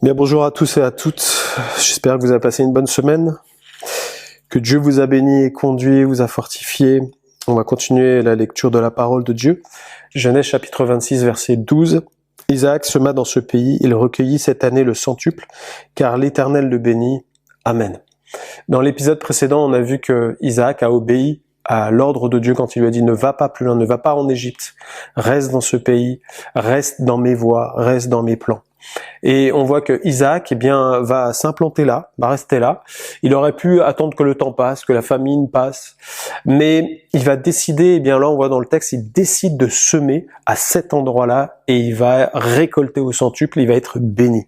Bien, bonjour à tous et à toutes. J'espère que vous avez passé une bonne semaine, que Dieu vous a béni et conduit, vous a fortifié. On va continuer la lecture de la parole de Dieu. Genèse chapitre 26, verset 12. Isaac sema dans ce pays, il recueillit cette année le centuple, car l'Éternel le bénit. Amen. Dans l'épisode précédent, on a vu que Isaac a obéi à l'ordre de Dieu quand il lui a dit « Ne va pas plus loin, ne va pas en Égypte, reste dans ce pays, reste dans mes voies, reste dans mes plans. » Et on voit que Isaac, va s'implanter là, va rester là. Il aurait pu attendre que le temps passe, que la famine passe, mais il va décider, là on voit dans le texte, il décide de semer à cet endroit-là et il va récolter au centuple, il va être béni.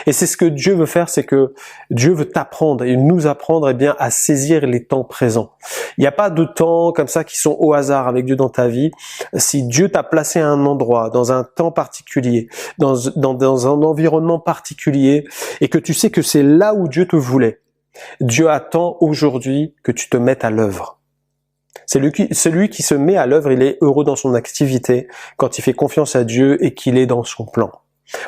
Et c'est ce que Dieu veut faire, c'est que Dieu veut t'apprendre et nous apprendre à saisir les temps présents. Il n'y a pas de temps comme ça qui sont au hasard avec Dieu dans ta vie. Si Dieu t'a placé à un endroit, dans un temps particulier, dans un environnement particulier, et que tu sais que c'est là où Dieu te voulait, Dieu attend aujourd'hui que tu te mettes à l'œuvre. Celui qui se met à l'œuvre, il est heureux dans son activité quand il fait confiance à Dieu et qu'il est dans son plan.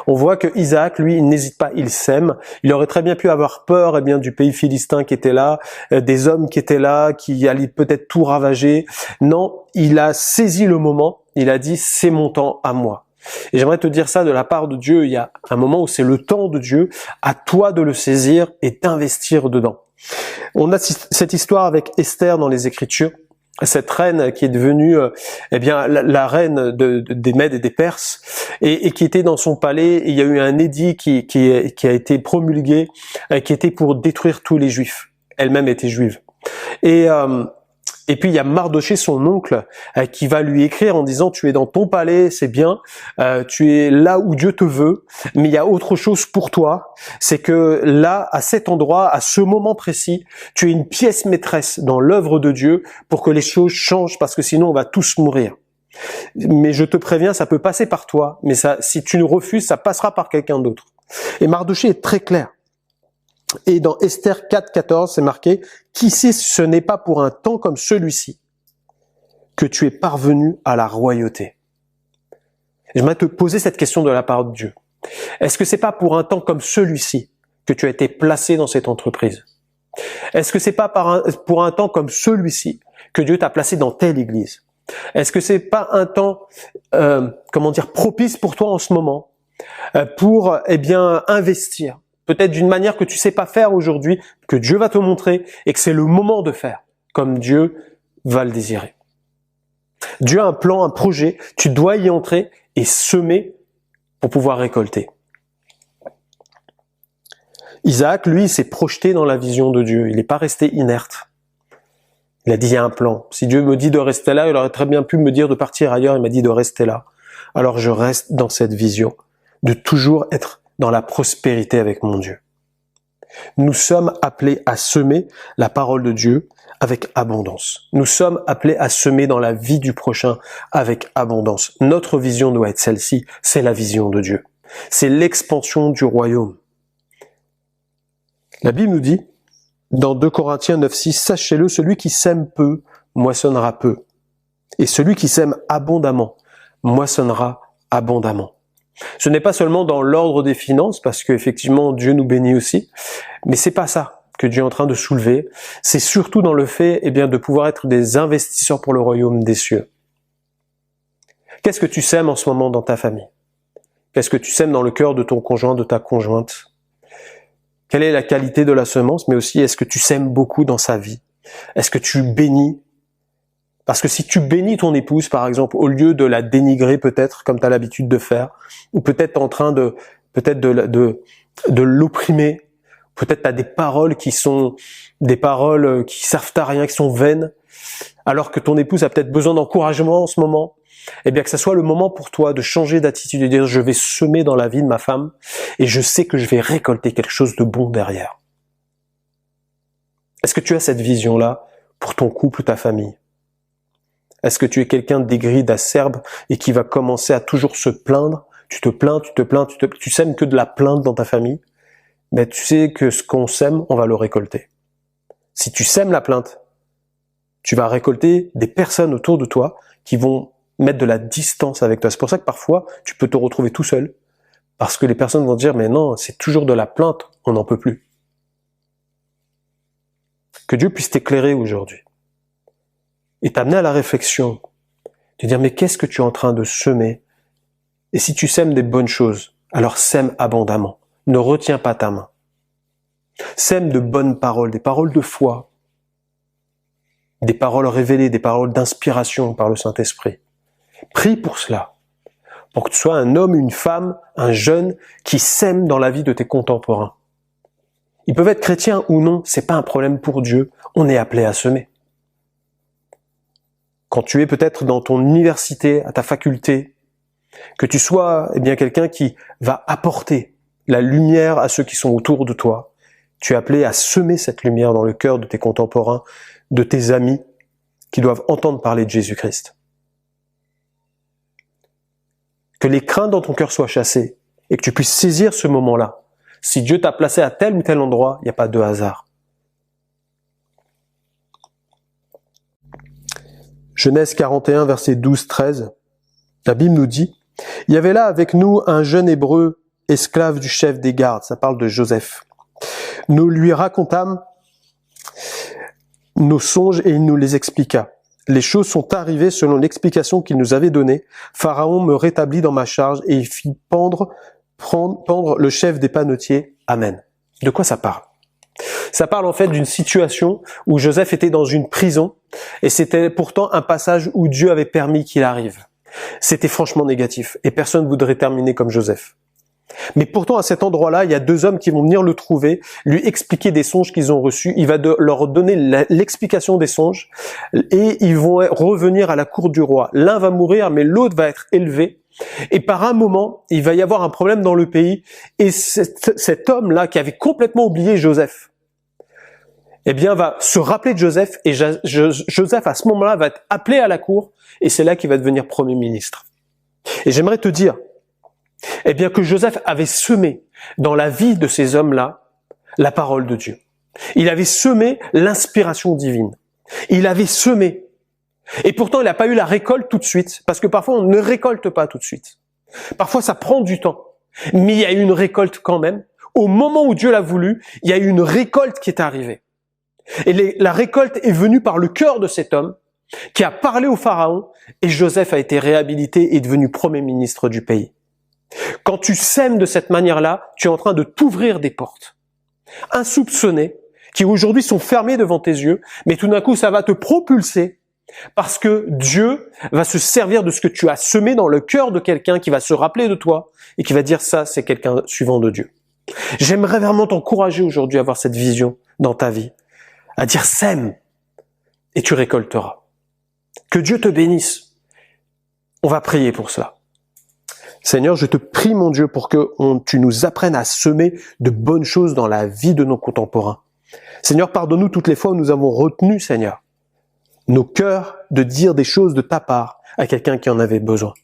On voit que Isaac, lui, il n'hésite pas, il sème. Il aurait très bien pu avoir peur, du pays philistin qui était là, des hommes qui étaient là, qui allaient peut-être tout ravager. Non, il a saisi le moment. Il a dit, c'est mon temps à moi. Et j'aimerais te dire ça de la part de Dieu. Il y a un moment où c'est le temps de Dieu, à toi de le saisir et d'investir dedans. On a cette histoire avec Esther dans les Écritures. Cette reine qui est devenue la reine des Mèdes et des Perses et qui était dans son palais, et il y a eu un édit qui a été promulgué qui était pour détruire tous les Juifs. Elle-même était juive. Et puis il y a Mardoché, son oncle, qui va lui écrire en disant « Tu es dans ton palais, c'est bien, tu es là où Dieu te veut, mais il y a autre chose pour toi, c'est que là, à cet endroit, à ce moment précis, tu es une pièce maîtresse dans l'œuvre de Dieu pour que les choses changent, parce que sinon on va tous mourir. Mais je te préviens, ça peut passer par toi, mais ça, si tu nous refuses, ça passera par quelqu'un d'autre. » Et Mardoché est très clair. Et dans Esther 4,14, c'est marqué « Qui sait si ce n'est pas pour un temps comme celui-ci que tu es parvenu à la royauté ?» J'aimerais te poser cette question de la part de Dieu. Est-ce que c'est pas pour un temps comme celui-ci que tu as été placé dans cette entreprise? Est-ce que c'est pas pour un temps comme celui-ci que Dieu t'a placé dans telle église? Est-ce que c'est pas un temps, propice pour toi en ce moment, pour, investir? Peut-être d'une manière que tu sais pas faire aujourd'hui, que Dieu va te montrer et que c'est le moment de faire, comme Dieu va le désirer. Dieu a un plan, un projet, tu dois y entrer et semer pour pouvoir récolter. Isaac, lui, s'est projeté dans la vision de Dieu, il n'est pas resté inerte. Il a dit, il y a un plan. Si Dieu me dit de rester là, il aurait très bien pu me dire de partir ailleurs, il m'a dit de rester là. Alors je reste dans cette vision, de toujours être dans la prospérité avec mon Dieu. Nous sommes appelés à semer la parole de Dieu avec abondance. Nous sommes appelés à semer dans la vie du prochain avec abondance. Notre vision doit être celle-ci, c'est la vision de Dieu. C'est l'expansion du royaume. La Bible nous dit, dans 2 Corinthiens 9,6, « Sachez-le, celui qui sème peu, moissonnera peu. Et celui qui sème abondamment, moissonnera abondamment. » Ce n'est pas seulement dans l'ordre des finances, parce qu'effectivement Dieu nous bénit aussi, mais c'est pas ça que Dieu est en train de soulever. C'est surtout dans le fait, de pouvoir être des investisseurs pour le royaume des cieux. Qu'est-ce que tu sèmes en ce moment dans ta famille? Qu'est-ce que tu sèmes dans le cœur de ton conjoint, de ta conjointe? Quelle est la qualité de la semence, mais aussi est-ce que tu sèmes beaucoup dans sa vie? Est-ce que tu bénis? Parce que si tu bénis ton épouse, par exemple, au lieu de la dénigrer peut-être, comme tu as l'habitude de faire, ou peut-être en train de l'opprimer, peut-être tu as des paroles qui servent à rien, qui sont vaines, alors que ton épouse a peut-être besoin d'encouragement en ce moment, que ça soit le moment pour toi de changer d'attitude et de dire je vais semer dans la vie de ma femme et je sais que je vais récolter quelque chose de bon derrière. Est-ce que tu as cette vision-là pour ton couple ou ta famille? Est-ce que tu es quelqu'un d'aigri, d'acerbe et qui va commencer à toujours se plaindre? Tu te plains, tu sèmes que de la plainte dans ta famille, mais tu sais que ce qu'on sème, on va le récolter. Si tu sèmes la plainte, tu vas récolter des personnes autour de toi qui vont mettre de la distance avec toi. C'est pour ça que parfois, tu peux te retrouver tout seul, Parce que les personnes vont dire, mais non, c'est toujours de la plainte, on n'en peut plus. Que Dieu puisse t'éclairer aujourd'hui et t'amener à la réflexion, de dire, mais qu'est-ce que tu es en train de semer? Et si tu sèmes des bonnes choses, alors sème abondamment. Ne retiens pas ta main. Sème de bonnes paroles, des paroles de foi, des paroles révélées, des paroles d'inspiration par le Saint-Esprit. Prie pour cela, pour que tu sois un homme, une femme, un jeune qui sème dans la vie de tes contemporains. Ils peuvent être chrétiens ou non, c'est pas un problème pour Dieu, on est appelé à semer. Quand tu es peut-être dans ton université, à ta faculté, que tu sois quelqu'un qui va apporter la lumière à ceux qui sont autour de toi, tu es appelé à semer cette lumière dans le cœur de tes contemporains, de tes amis, qui doivent entendre parler de Jésus-Christ. Que les craintes dans ton cœur soient chassées et que tu puisses saisir ce moment-là. Si Dieu t'a placé à tel ou tel endroit, il n'y a pas de hasard. Genèse 41, versets 12-13, la Bible nous dit, « Il y avait là avec nous un jeune Hébreu, esclave du chef des gardes. » Ça parle de Joseph. « Nous lui racontâmes nos songes et il nous les expliqua. Les choses sont arrivées selon l'explication qu'il nous avait donnée. Pharaon me rétablit dans ma charge et il fit pendre le chef des panetiers. Amen. » De quoi ça parle? Ça parle en fait d'une situation où Joseph était dans une prison et c'était pourtant un passage où Dieu avait permis qu'il arrive. C'était franchement négatif et personne ne voudrait terminer comme Joseph. Mais pourtant à cet endroit-là, il y a deux hommes qui vont venir le trouver, lui expliquer des songes qu'ils ont reçus. Il va leur donner l'explication des songes et ils vont revenir à la cour du roi. L'un va mourir mais l'autre va être élevé. Et par un moment, il va y avoir un problème dans le pays et cet homme-là qui avait complètement oublié Joseph, va se rappeler de Joseph et Joseph à ce moment-là va être appelé à la cour et c'est là qu'il va devenir Premier ministre. Et j'aimerais te dire, que Joseph avait semé dans la vie de ces hommes-là la parole de Dieu. Il avait semé l'inspiration divine. Il avait semé. Et pourtant, il n'a pas eu la récolte tout de suite, parce que parfois, on ne récolte pas tout de suite. Parfois, ça prend du temps. Mais il y a eu une récolte quand même. Au moment où Dieu l'a voulu, il y a eu une récolte qui est arrivée. Et la récolte est venue par le cœur de cet homme qui a parlé au Pharaon et Joseph a été réhabilité et devenu Premier ministre du pays. Quand tu sèmes de cette manière-là, tu es en train de t'ouvrir des portes insoupçonnées qui aujourd'hui sont fermées devant tes yeux, mais tout d'un coup ça va te propulser parce que Dieu va se servir de ce que tu as semé dans le cœur de quelqu'un qui va se rappeler de toi et qui va dire ça, c'est quelqu'un suivant de Dieu. J'aimerais vraiment t'encourager aujourd'hui à avoir cette vision dans ta vie, à dire sème et tu récolteras. Que Dieu te bénisse. On va prier pour cela. Seigneur, je te prie, mon Dieu, pour que tu nous apprennes à semer de bonnes choses dans la vie de nos contemporains. Seigneur, pardonne-nous toutes les fois où nous avons retenu, Seigneur, nos cœurs de dire des choses de ta part à quelqu'un qui en avait besoin.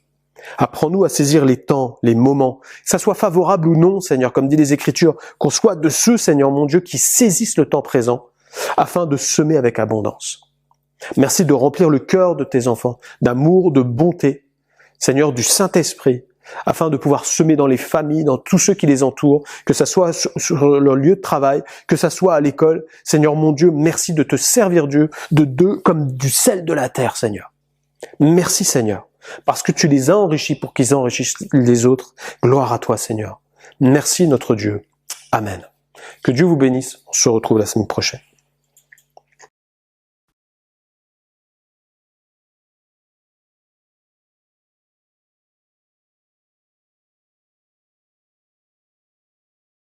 Apprends-nous à saisir les temps, les moments, que ça soit favorable ou non, Seigneur, comme dit les Écritures, qu'on soit de ceux, Seigneur, mon Dieu, qui saisissent le temps présent afin de semer avec abondance. Merci de remplir le cœur de tes enfants d'amour, de bonté, Seigneur, du Saint-Esprit, afin de pouvoir semer dans les familles, dans tous ceux qui les entourent, que ça soit sur leur lieu de travail, que ça soit à l'école. Seigneur mon Dieu, merci de te servir Dieu d'eux comme du sel de la terre, Seigneur. Merci Seigneur, parce que tu les as enrichis pour qu'ils enrichissent les autres. Gloire à toi Seigneur. Merci notre Dieu. Amen. Que Dieu vous bénisse. On se retrouve la semaine prochaine.